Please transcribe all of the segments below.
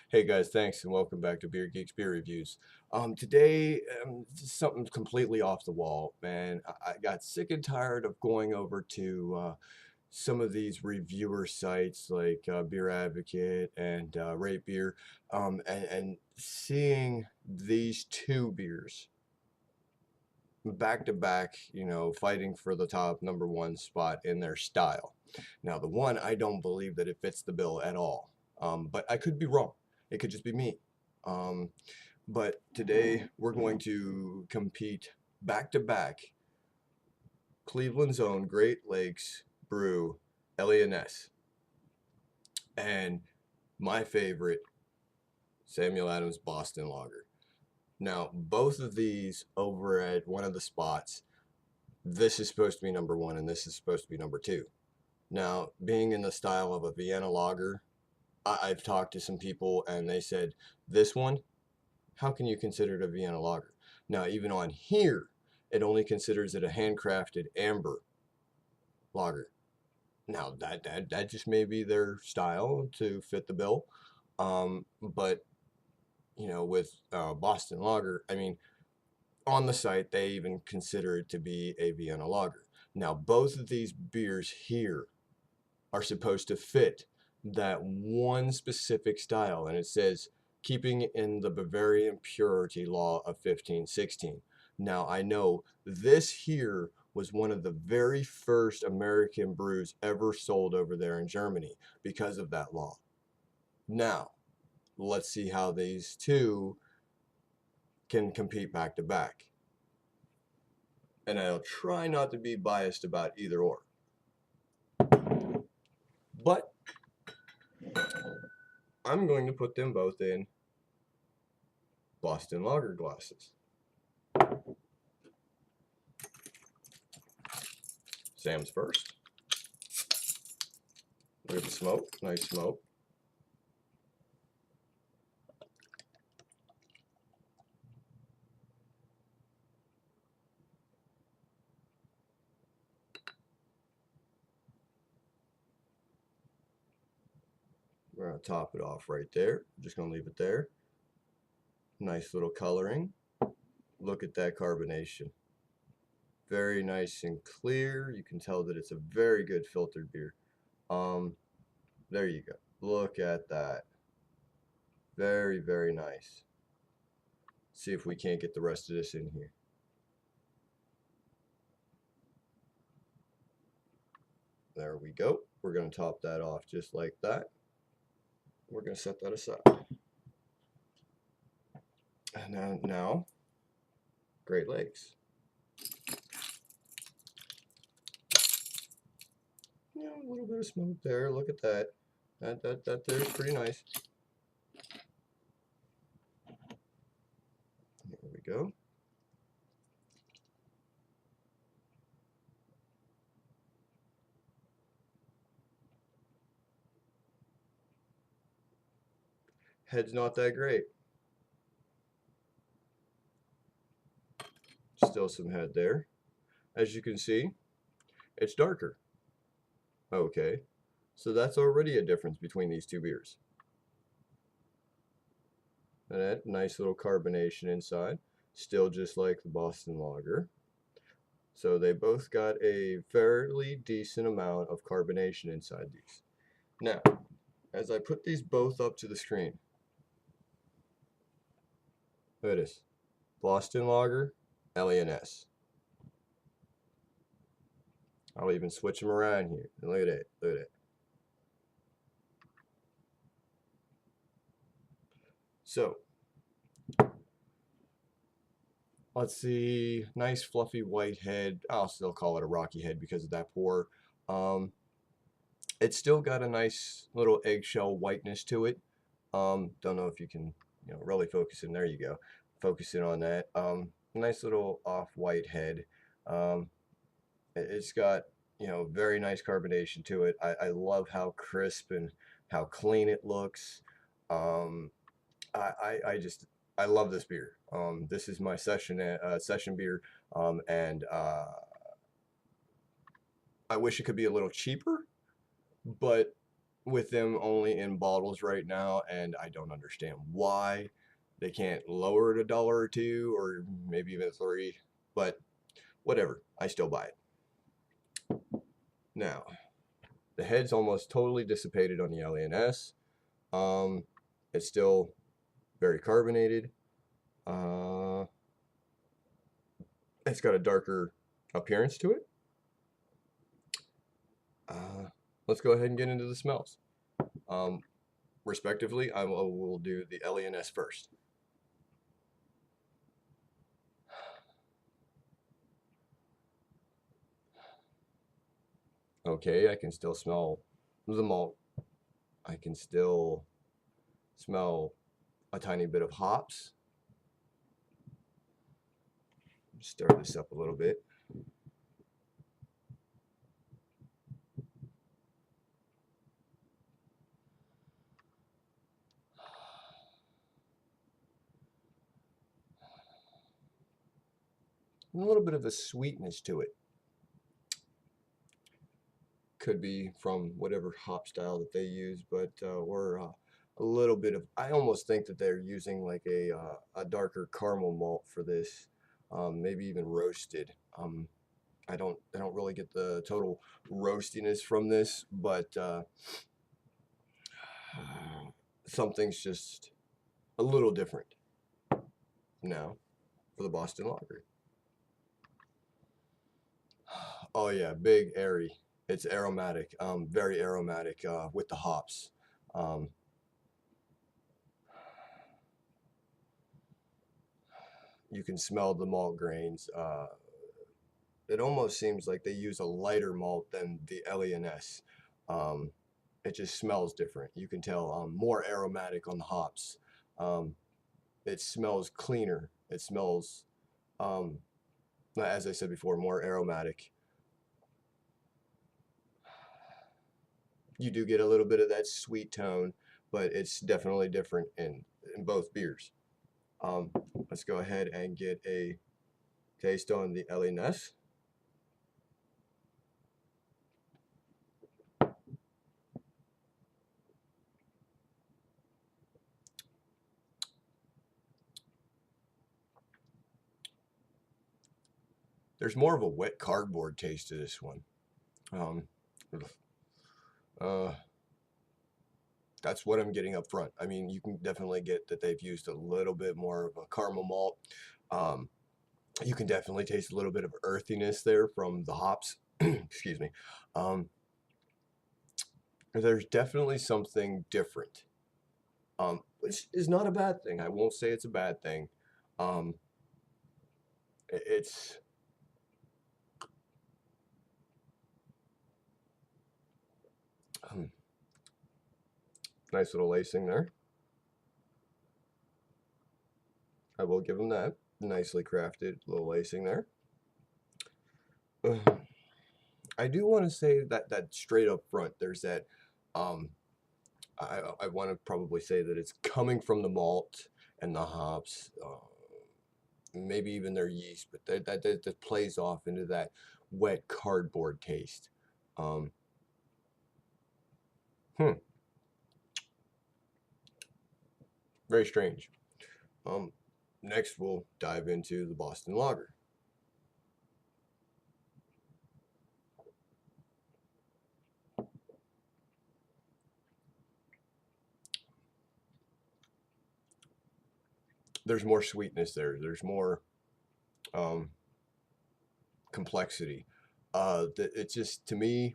Hey guys, thanks and welcome back to Beer Geeks Beer Reviews. Today, something completely off the wall, man. I got sick and tired of going over to some of these reviewer sites like Beer Advocate and Rate Beer, and seeing these two beers back to back, fighting for the top number one spot in their style. Now, the one, I don't believe that it fits the bill at all, but I could be wrong. It could just be me. Um, but today we're going to compete back to back Cleveland's own Great Lakes brew, Eliot Ness, and my favorite Samuel Adams Boston Lager. Now, both of these over at one of the spots, this is supposed to be number one and this is supposed to be number two. Now, being in the style of a Vienna lager, I've talked to some people and they said, this one, how can you consider it a Vienna lager? Now, even on here, it only considers it a handcrafted amber lager. Now, that just may be their style to fit the bill. But, with Boston Lager, I mean, on the site, they even consider it to be a Vienna lager. Now, both of these beers here are supposed to fit that one specific style, and it says keeping in the Bavarian purity law of 1516. Now, I know this here was one of the very first American brews ever sold over there in Germany because of that law. Now, let's see how these two can compete back to back. And I'll try not to be biased about either or. But I'm going to put them both in Boston Lager glasses. Sam's first. Look at the smoke, nice smoke. We're going to top it off right there. I'm just going to leave it there. Nice little coloring. Look at that carbonation. Very nice and clear. You can tell that it's a very good filtered beer. There you go. Look at that. Very, very nice. See if we can't get the rest of this in here. There we go. We're going to top that off just like that. We're going to set that aside. And now Great Lakes. A little bit of smoke there. Look at that. That there's pretty nice. There we go. Head's not that great. Still some head there. As you can see, it's darker. Okay, so that's already a difference between these two beers. And that nice little carbonation inside, still just like the Boston Lager. So they both got a fairly decent amount of carbonation inside these. Now, as I put these both up to the screen, look at this. Boston Lager, Eliot Ness. I'll even switch them around here. Look at that. Look at that. So, let's see. Nice fluffy white head. I'll still call it a rocky head because of that pour. It's still got a nice little eggshell whiteness to it. Don't know if you can, really focus in. There you go. Focusing on that. Nice little off-white head. It's got, very nice carbonation to it. I love how crisp and how clean it looks. I love this beer. This is my session beer, and I wish it could be a little cheaper, but with them only in bottles right now, and I don't understand why they can't lower it $1 or $2 or maybe even $3, but whatever, I still buy it. Now, the head's almost totally dissipated on the Eliot Ness. It's still very carbonated. It's got a darker appearance to it. Let's go ahead and get into the smells. Respectively, I will do the Eliot Ness first. Okay, I can still smell the malt. I can still smell a tiny bit of hops. Stir this up a little bit. And a little bit of a sweetness to it. Could be from whatever hop style that they use, but or a little bit of. I almost think that they're using like a darker caramel malt for this, maybe even roasted. I don't really get the total roastiness from this, but something's just a little different now for the Boston Lager. Oh yeah, big, airy. It's aromatic, very aromatic with the hops. Um, you can smell the malt grains. It almost seems like they use a lighter malt than the Eliot Ness. Um, it just smells different. You can tell more aromatic on the hops. Um, it smells cleaner. It smells, um, as I said before, more aromatic. You do get a little bit of that sweet tone, but it's definitely different in both beers. Let's go ahead and get a taste on the Eliot Ness. There's more of a wet cardboard taste to this one. Um, uh, that's what I'm getting up front. I mean, you can definitely get that they've used a little bit more of a caramel malt. Um, you can definitely taste a little bit of earthiness there from the hops. Excuse me. Um, there's definitely something different, which is not a bad thing. I won't say it's a bad thing. Um, it's nice little lacing there. I will give them that. Nicely crafted little lacing there. I do want to say that straight up front, there's that. Um, I want to probably say that it's coming from the malt and the hops, maybe even their yeast, but that plays off into that wet cardboard taste. Um, hmm, very strange. Um, Next, we'll dive into the Boston Lager. There's more sweetness there. There's more um, complexity. It's just, to me,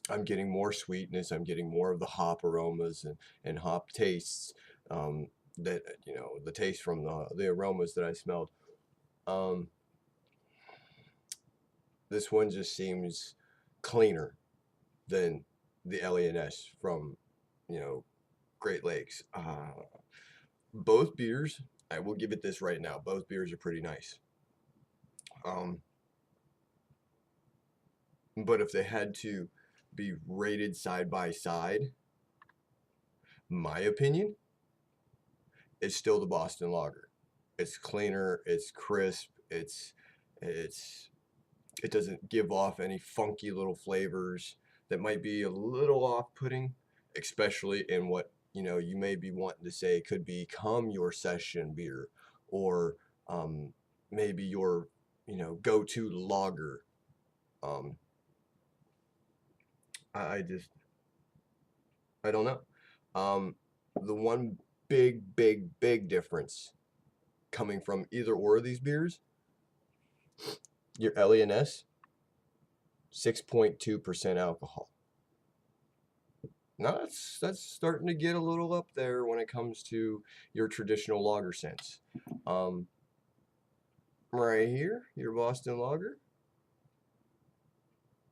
I'm getting more sweetness. I'm getting more of the hop aromas and hop tastes. That the taste from the aromas that I smelled. Um, this one just seems cleaner than the Eliot Ness from Great Lakes. Both beers, I will give it this right now. Both beers are pretty nice. Um, but if they had to be rated side by side, my opinion, it's still the Boston Lager. It's cleaner, it's crisp, it doesn't give off any funky little flavors. that might be a little off-putting, especially in what you may be wanting to say could become your session beer, or um, maybe your go-to lager. Um, I just I don't know. The one big difference coming from either or of these beers, your Eliot Ness, 6.2% alcohol. Now that's starting to get a little up there when it comes to your traditional lager sense. Um, right here, your Boston Lager,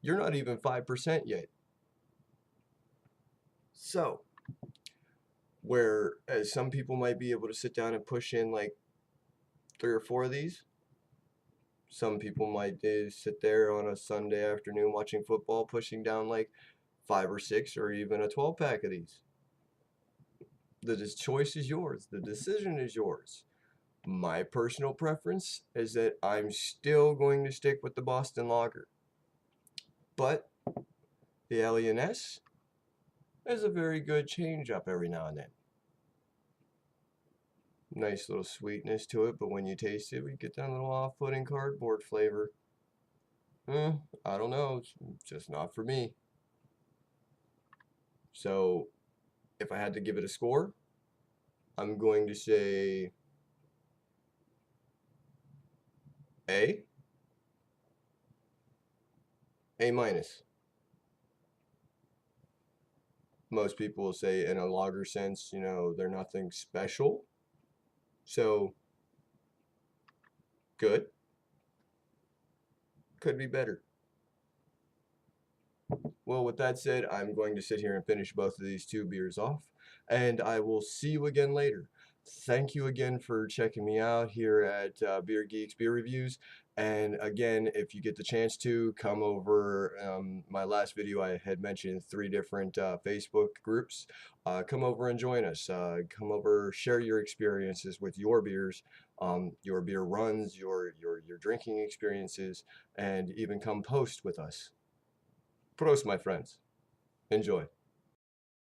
you're not even 5% yet. So, whereas some people might be able to sit down and push in like 3 or 4 of these, some people might sit there on a Sunday afternoon watching football, pushing down like 5 or 6 or even a 12 pack of these. The choice is yours. The decision is yours. My personal preference is that I'm still going to stick with the Boston Lager. But the Eliot Ness is a very good change up every now and then. Nice little sweetness to it, but when you taste it, we get that little off-putting cardboard flavor. I don't know, it's just not for me. So if I had to give it a score, I'm going to say A, A minus. Most people will say in a lager sense, they're nothing special. So good, could be better. Well, with that said, I'm going to sit here and finish both of these 2 beers off, and I will see you again later. Thank you again for checking me out here at Beer Geeks Beer Reviews. And again, if you get the chance to come over, my last video I had mentioned 3 different Facebook groups. Come over and join us. Come over, share your experiences with your beers, your beer runs, your drinking experiences, and even come post with us. Prost, my friends. Enjoy.